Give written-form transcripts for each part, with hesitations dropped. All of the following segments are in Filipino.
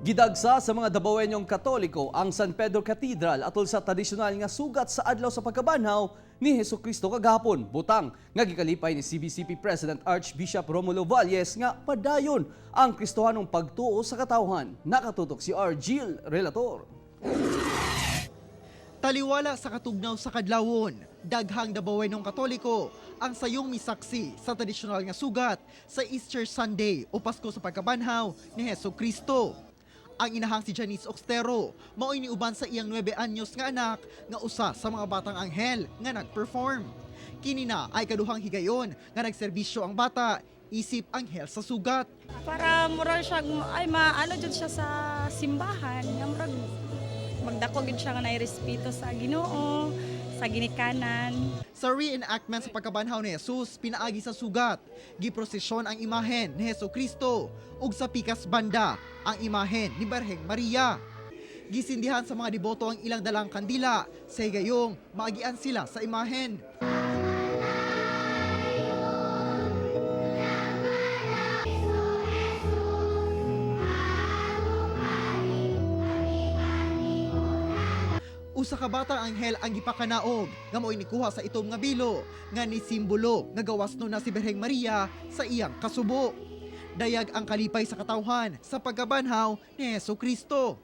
Gidagsa sa mga Dabawenyong Katoliko ang San Pedro Cathedral atol sa tradisyonal nga sugat sa adlaw sa pagkabanhaw ni Hesukristo kagahapon. Butang nga gikalipay ni CBCP President Archbishop Romulo Valles nga padayon ang Kristohanong pagtuo sa katawhan. Nakatutok si Argil Relator. Taliwala sa katugnaw sa kadlawon, daghang Dabawenong Katoliko ang sayong misaksi sa tradisyonal nga sugat sa Easter Sunday o Pasko sa pagkabanhaw ni Hesukristo. Ang inahang si Janice Oxtero, mao iniuban sa iyang 9 anyos nga anak nga usa sa mga batang anghel nga nagperform. Kini na ay kaduhang higayon nga nagserbisyo ang bata isip anghel sa sugat. Para murag siya ay maano jud siya sa simbahan, nga murag magdako gid siya nga nairespeto sa Ginoo, sa ginikanan. Sa reenactment sa pagkabanhaw ni Jesus, pinaagi sa sugat, giprosesyon ang imahen ni Hesukristo ug sa pikas banda ang imahen ni Birheng Maria. Gisindihan sa mga deboto ang ilang dalang kandila, sa higayong maagian sila sa imahen. Usa ka batang anghel ang gipakanaog nga mo'y nikuha sa itom nga bilo nga ni simbolo nga gawas no na si Birheng Maria sa iyang kasubo. Dayag ang kalipay sa katawhan sa pagkabanhaw ni Hesukristo.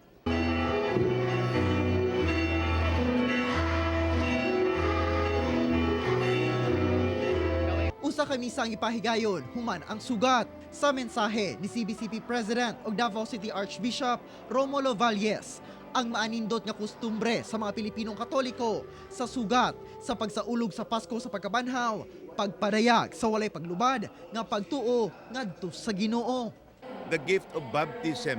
Usa ka misa ang ipahigayon human ang sugat. Sa mensahe ni CBCP President ug Davao City Archbishop Romulo Valles, ang maanindot nga kustumbre sa mga Pilipinong Katoliko sa sugat sa pagsaulog sa Pasko sa pagkabanhaw, pagpadayag sa walay paglubad nga pagtuo ngadto sa Ginoo. The gift of baptism,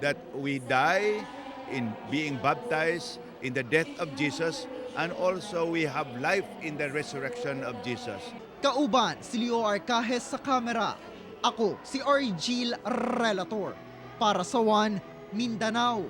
that we die in being baptized in the death of Jesus, and also we have life in the resurrection of Jesus. Kauban si Leo Arcajes sa kamera. Ako si Argil Relator para sa One Mindanao.